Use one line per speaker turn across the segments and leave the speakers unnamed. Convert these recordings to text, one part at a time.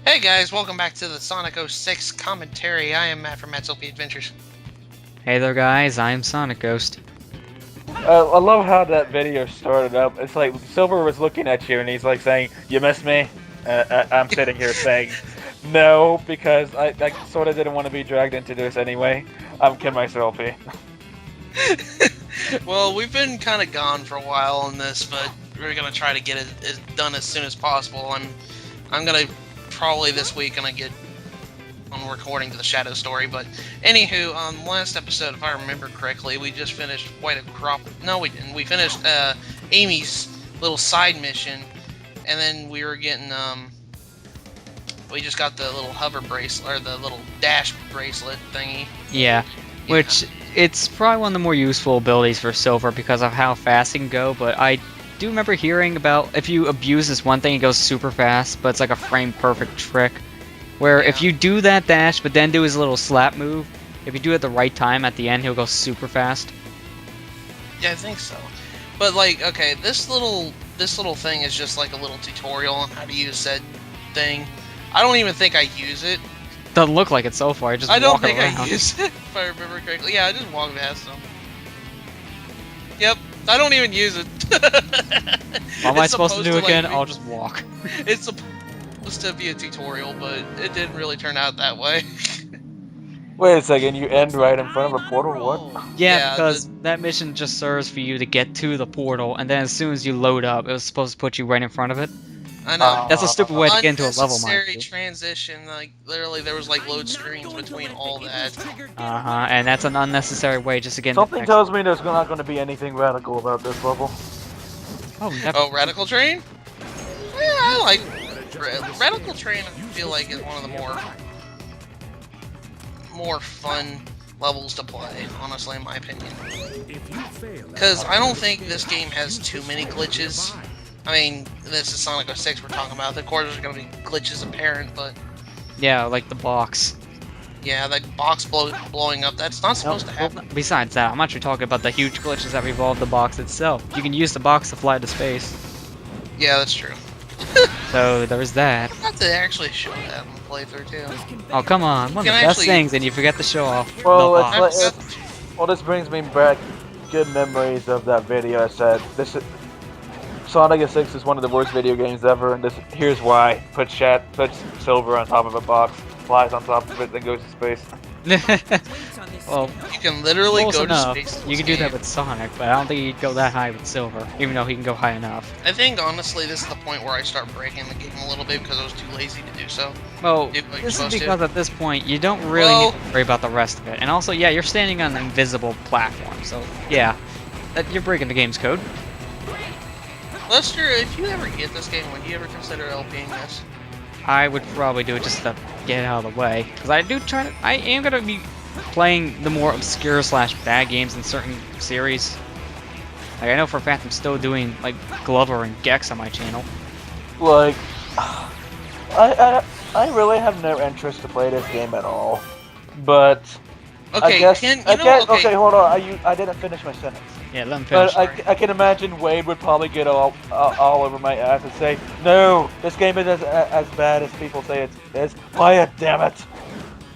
Hey guys, welcome back to the Sonic 06 commentary. I am Matt from Matt's LP Adventures.
Hey there guys, I'm Sonic Ghost.
I love how that video started up. It's like Silver was looking at you and he's like saying, "You missed me?" I'm sitting here saying, "No," because I sort of didn't want to be dragged into this anyway. I'm Kim myself.
Well, we've been kind of gone for a while on this, but we're gonna try to get it done as soon as possible. I'm gonna probably this week gonna get on recording to the Shadow story. But anywho, on last episode, if I remember correctly, we just finished quite a crop. No, we didn't. We finished Amy's little side mission, and then we were getting we just got the little hover bracelet, or the little dash bracelet thingy.
Yeah, which it's probably one of the more useful abilities for Silver because of how fast he can go, but I do remember hearing about if you abuse this one thing, it goes super fast, but it's like a frame-perfect trick, where if you do that dash, but then do his little slap move, if you do it at the right time at the end, he'll go super fast.
Yeah, I think so. But like, okay, this little thing is just like a little tutorial on how to use said thing. I don't even think I use it.
Doesn't look like it so far.
I don't think I use it, if I remember correctly. Yeah, I just walk past them. Yep, I don't even use it.
What am I supposed to do again? I'll just walk.
It's supposed to be a tutorial, but it didn't really turn out that way.
Wait a second, you end right in front of a portal? What?
Yeah, because that mission just serves for you to get to the portal, and then as soon as you load up, it was supposed to put you right in front of it.
I know.
That's a stupid way to get into a level, mind
Unnecessary
you.
transition, like, literally there was, like, load screens between all that.
Uh-huh, and that's an unnecessary way just to get into
Something tells me there's not going to be anything radical about this level.
Oh,
Radical Train? Yeah, I like... Radical Train, I feel like, is one of the more fun levels to play, honestly, in my opinion. Because I don't think this game has too many glitches. I mean, this is Sonic 06 we're talking about. Of course, there's going to be glitches apparent, but...
yeah, like the box.
Yeah, that box blowing up, that's not supposed to happen.
Besides that, I'm actually talking about the huge glitches that revolve the box itself. You can use the box to fly to space.
Yeah, that's true.
So, there's that.
I have to actually show that in the playthrough, too.
Oh, come on. One of the best things, and you forget to show off
Well,
the box.
well, this brings me back good memories of that video I said. Sonic 06 is one of the worst video games ever, and here's why. Puts Silver on top of a box, flies on top of it, then goes to space.
Well,
you can literally
close
go
enough.
to space.
You can do that with Sonic, but I don't think he'd go that high with Silver, even though he can go high enough.
I think, honestly, this is the point where I start breaking the game a little bit because I was too lazy to do so.
Well, this is because at this point, you don't really need to worry about the rest of it. And also, yeah, you're standing on an invisible platform, so yeah, you're breaking the game's code.
Lester, if you ever get this game, would you ever consider LPing this?
I would probably do it just to get it out of the way, because I am gonna be playing the more obscure / bad games in certain series. Like, I know for a fact I'm still doing like Glover and Gex on my channel.
Like, I really have no interest to play this game at all. But
okay,
okay, hold on. I didn't finish my sentence.
Yeah, let me finish.
But I can imagine Wade would probably get all over my ass and say, "No, this game is as bad as people say it is. Play it, damn it!"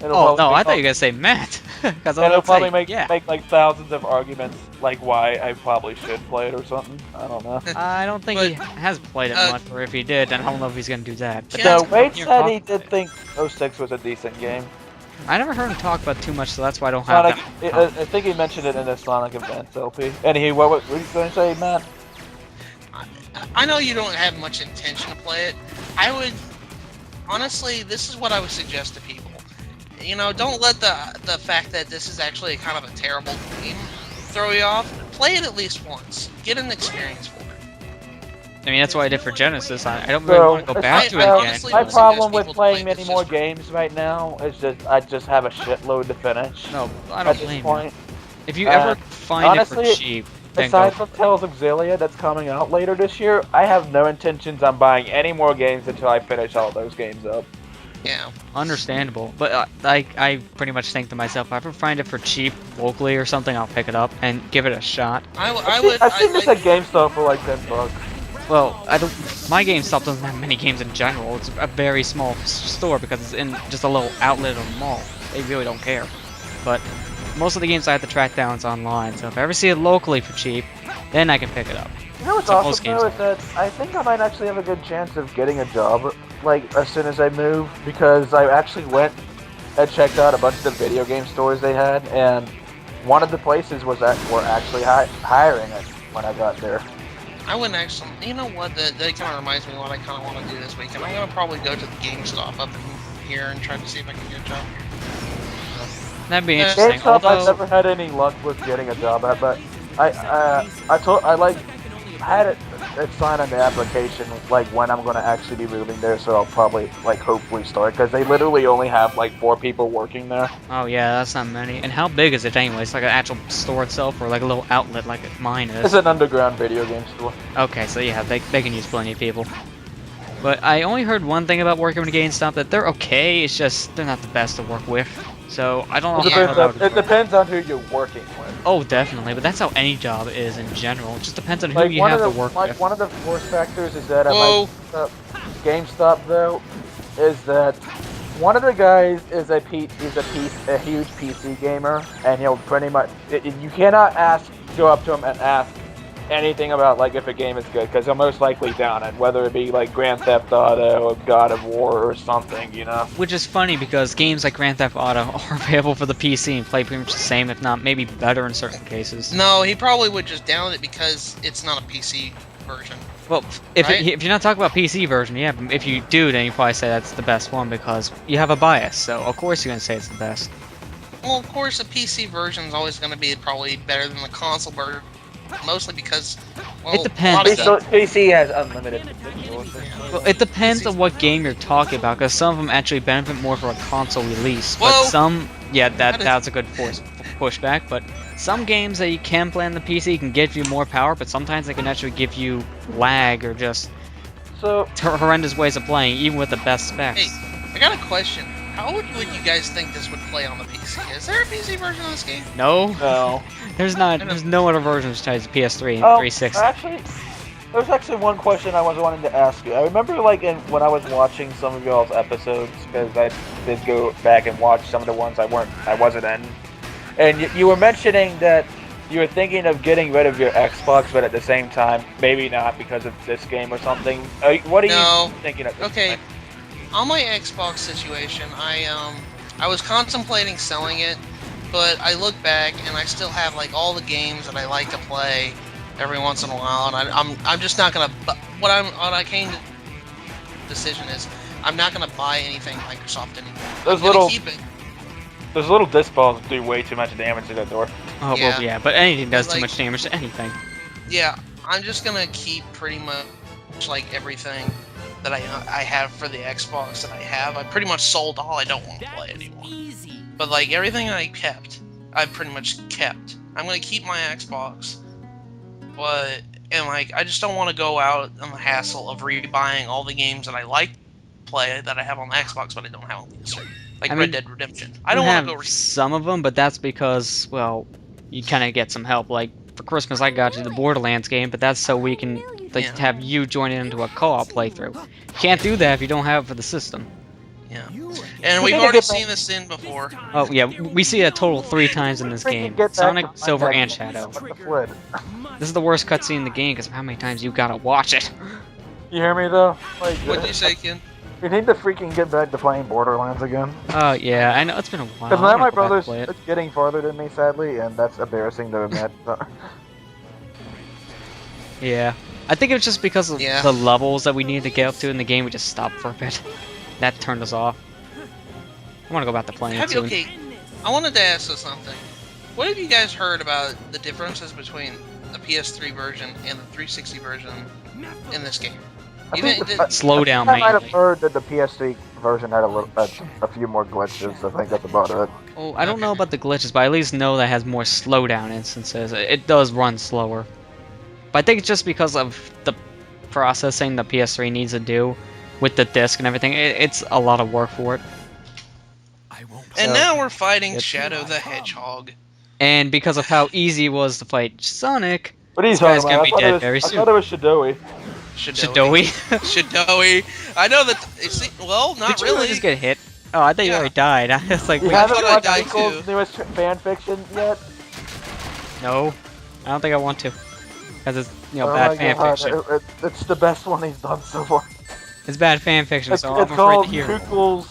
Oh no, I thought you were gonna say Matt. Because
it'll probably make like thousands of arguments, like why I probably should play it or something. I don't know.
I don't think he has played it much, or if he did, then I don't know if he's gonna do that. But
no, Wade said he did think 06 was a decent game.
I never heard him talk about too much, so that's why I don't have that.
I think he mentioned it in the Sonic Advance LP. Anyway, what were you going to say, Matt?
I know you don't have much intention to play it. I would... Honestly, this is what I would suggest to people. You know, don't let the fact that this is actually kind of a terrible game throw you off. Play it at least once. Get an experience for it.
I mean, that's what I did for Genesis. I don't really want to go back to it again.
My problem with playing many more games right now is just I just have a shitload to finish.
No, I don't blame you. If you ever find it for cheap, then
aside from Tales of Xillia that's coming out later this year, I have no intentions on buying any more games until I finish all those games up.
Yeah.
Understandable, but I pretty much think to myself, if I ever find it for cheap locally or something, I'll pick it up and give it a shot.
I've seen this at GameStop for like $10.
well, I don't. My GameStop doesn't have many games in general. It's a very small store because it's in just a little outlet of a mall. They really don't care. But most of the games I have to track down is online. So if I ever see it locally for cheap, then I can pick it up.
You know what's
So most
awesome
games
though is that I think I might actually have a good chance of getting a job, like, as soon as I move, because I actually went and checked out a bunch of the video game stores they had, and one of the places were actually hiring it when I got there.
I wouldn't actually. You know what? That kind of reminds me of what I kind of want to do this weekend. I'm gonna probably go to the GameStop up in here and try to see if I can get a job.
That'd be interesting.
GameStop, I've
Although,
never had any luck with getting a job at, but I had it sign on the application like when I'm gonna actually be moving there, so I'll probably like hopefully start because they literally only have like 4 people working there.
oh yeah, that's not many. And how big is it anyway? It's like an actual store itself, or like a little outlet like mine
It's
is.
an underground video game store.
Okay, so yeah, they can use plenty of people. But I only heard one thing about working with GameStop, that they're okay. It's just they're not the best to work with. So I don't know how that would
It
work.
depends on who you're working with.
Oh, definitely, but that's how any job is in general. It just depends on who
Like
you
one
have
of
to
the
work with.
one of the force factors is that
Whoa.
at my GameStop though is that one of the guys is a huge PC gamer, and he'll pretty much you cannot go up to him and ask anything about like if a game is good, because he'll most likely down it, whether it be like Grand Theft Auto or God of War or something, you know.
Which is funny because games like Grand Theft Auto are available for the PC and play pretty much the same, if not maybe better in certain cases.
No, he probably would just download it because it's not a PC version.
Well, if
Right?
if you're not talking about PC version, yeah. If you do, then you probably say that's the best one because you have a bias. So of course you're gonna say it's the best.
Well, of course, the PC version is always going to be probably better than the console version, mostly because, well,
It depends.
a lot of stuff-
PC has unlimited.
Well, it depends on what game you're talking about, because some of them actually benefit more for a console release. But
Whoa!
some, yeah,
That is-
that's a good pushback. But some games that you can play on the PC can give you more power, but sometimes they can actually give you lag or just
So
horrendous ways of playing, even with the best specs.
Hey, I got a question. How would you guys think this would play on the PC? Is there a PC version of this game?
No,
no.
there's not. There's no other versions besides PS3 and
Oh,
360.
actually, there's actually one question I was wanting to ask you. I remember, like, when I was watching some of y'all's episodes, because I did go back and watch some of the ones I wasn't in, and you were mentioning that you were thinking of getting rid of your Xbox, but at the same time, maybe not because of this game or something. What are
No.
you thinking of? This
Okay.
point?
On my Xbox situation, I was contemplating selling it, but I look back and I still have like all the games that I like to play every once in a while, and I'm just not gonna. What I came to decision is I'm not gonna buy anything Microsoft anymore.
Those
I'm gonna
little-
keep it.
Those little disc balls do way too much damage to that door.
Oh
Yeah.
well, yeah, but anything does too
Like-
much damage to anything.
Yeah, I'm just gonna keep pretty much like everything that I have for the Xbox that I have. I pretty much sold all I don't want to play anymore. But like everything I kept, I pretty much kept. I'm gonna keep my Xbox, and like I just don't want to go out on the hassle of rebuying all the games that I like to play that I have on the Xbox, but I don't have on the PS3. Like
I
Red
mean,
Dead Redemption. I don't want
have
to go.
some of them, but that's because, well, you kind of get some help. Like for Christmas, I got you the Borderlands game, but that's so we can like
Yeah.
have you join into a co-op playthrough. You can't do that if you don't have it for the system.
Yeah, and we've
gotta
already
get back-
seen this in before.
Oh yeah, we see it a total 3 times in this game: Sonic, Silver, and Shadow.
What the flit?
This is the worst cutscene in the game because of how many times you gotta watch it.
You hear me though? Like,
What'd you say, Ken?
You need to freaking get back to playing Borderlands again.
Oh yeah, I know it's been a while.
Because
I
now
wanna
my
go back and
brother's
play it.
getting farther than me, sadly, and that's embarrassing to admit.
Yeah, I think it was just because of
Yeah.
the levels that we needed to get up to in the game. We just stopped for a bit. That turned us off. I want to go back to playing it
Have you,
soon.
okay, I wanted to ask you something. What have you guys heard about the differences between the PS3 version and the 360 version in this game?
I
You
think
think
the-
that-
Slow down,
I might have
mainly.
heard that the PS3 version had a few more glitches. I think that's about it.
Oh, I don't know about the glitches, but I at least know that has more slowdown instances. It does run slower. But I think it's just because of the processing the PS3 needs to do with the disc and everything. It's a lot of work for it.
And
So-
now we're fighting
Yep.
Shadow the Hedgehog.
And because of how easy it was to fight Sonic,
What are you
This guy's
talking
gonna
about?
be dead very
I
soon.
thought it was Sha-dowy.
Sha-dowy?
Sha-dowy. I know that. Well, not
Did you
really.
just get hit? Oh, I thought you
Yeah.
already died. I was like,
You
wait,
haven't
thought I
watched
died
Michael's
too.
newest fan fiction yet?
no. I don't think I want to. Because it's,
Oh
bad
my
fan
God,
fiction.
it's the best one he's done so far.
It's bad fan fiction,
It's,
so I'm
it's
afraid
called
to hear.
Kukels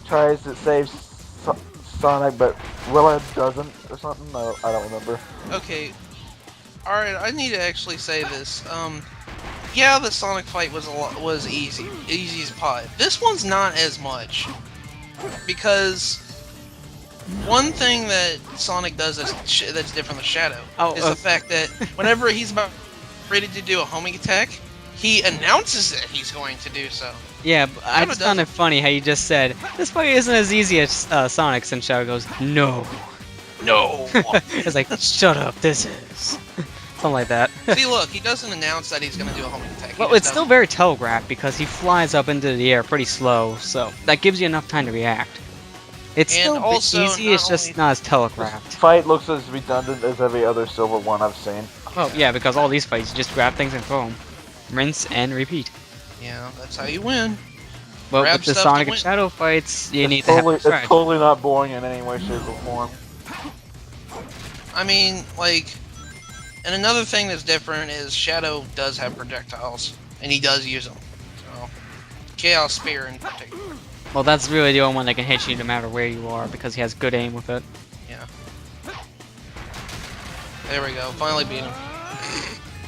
tries to save Sonic, but Willa doesn't or something. No, I don't remember.
Okay. All right. I need to actually say this. Yeah, the Sonic fight was easy as pie. This one's not as much because one thing that Sonic does that's different than Shadow is the fact that whenever he's about ready to do a homing attack, he announces that he's going to do so.
Yeah, but I just found it funny how you just said, this fight isn't as easy as Sonic's, and Shadow goes, no.
No.
It's like, shut up, this is. Something like that.
See, look, he doesn't announce that he's going to do a homing attack.
Well, it's still very telegraphed because he flies up into the air pretty slow, so that gives you enough time to react. It's
And
still
also,
easy, it's just not as telegraphed.
Fight looks as redundant as every other Silver one I've seen.
Oh, yeah, because all these fights, you just grab things and throw them. Rinse and repeat.
Yeah, that's how you win.
But
Grab
with the
stuff to
Sonic and
win.
Shadow fights, you need
It's
to have
totally,
a
it's
strategy.
totally not boring in any way, shape, or form.
I mean, like, and another thing that's different is Shadow does have projectiles, and he does use them. So, Chaos Spear in particular.
Well, that's really the only one that can hit you no matter where you are, because he has good aim with it.
Yeah. There we go. Finally beat him.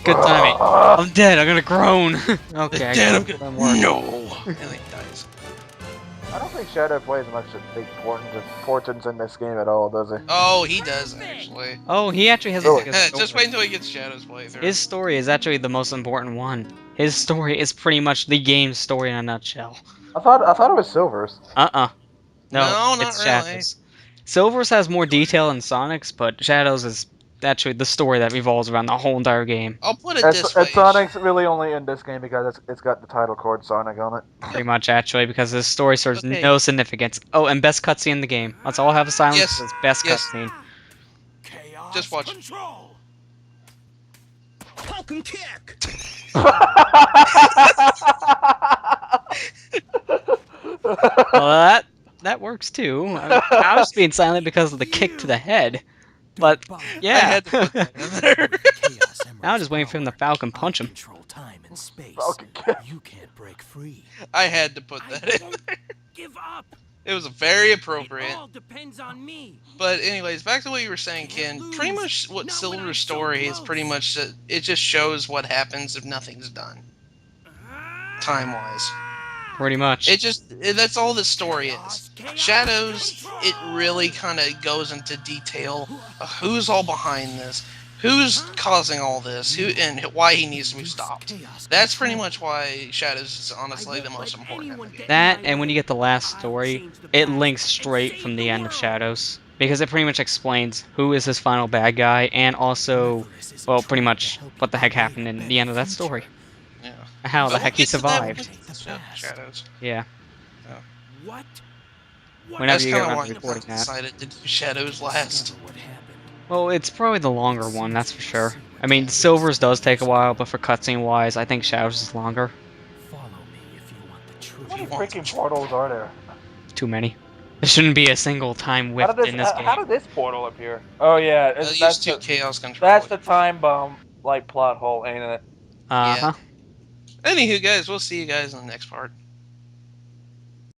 Good timing. I'm dead, I'm gonna groan. Okay, I
Dead,
got
I'm
one more.
No! And he dies.
I don't think Shadow plays much importance in this game at all, does he?
Oh, he does, actually.
Oh, he actually has
Oh.
a
Just wait until he gets Shadow's playthrough.
His story is actually the most important one. His story is pretty much the game's story in a nutshell.
I thought it was Silver's.
No,
No, not
it's
really.
Shadows. Silver's has more detail than Sonic's, but Shadows is actually the story that revolves around the whole entire game.
I'll put it this way.
Sonic's really only in this game because it's got the title card Sonic on it.
Pretty much, actually, because his story serves
Okay.
no significance. Oh, and best cutscene in the game. Let's all have a silence.
Yes,
It's best
yes.
cutscene.
Just watch.
Control. Falcon kick.
Well, that works too. I was being silent because of the kick to the head. But yeah,
I had to put that in there.
now I'm just waiting for him to Falcon punch him.
Control time and space.
Falcon kick.
You can't break free.
I had to put that in there.
Give up.
It was very
It
appropriate.
all depends on me.
But anyways, back to what you were saying, Ken. Pretty much what Silver's story is pretty much that it just shows what happens if nothing's done. Time-wise.
Pretty much.
That's all the story is. Shadows, it really kind of goes into detail of who's all behind this, who's causing all this, and why he needs to be stopped. That's pretty much why Shadows is honestly the most important in the game.
That, and when you get the last story, it links straight from the end of Shadows. Because it pretty much explains who is his final bad guy, and also, well, pretty much what the heck happened in the end of that story.
Yeah.
How
But
the
we'll
heck he
get to that when we
survived.
get to Shadows.
Yeah.
What?
Whenever
That's
you
kind
get
of
around
why
to
I
recording that.
decided to do Shadows last.
What happened?
Well, it's probably the longer one, that's for sure. I mean, Silver's does take a while, but for cutscene wise, I think Shadows is longer.
Follow me if you want the truth.
How many freaking portals are there?
Too many. There shouldn't be a single time whipped in this game.
How did this portal appear? Oh yeah,
They'll use
that's
two
the,
Chaos Control.
that's the time bomb like plot hole, ain't it?
Uh-huh.
Anywho, guys, we'll see you guys in the next part.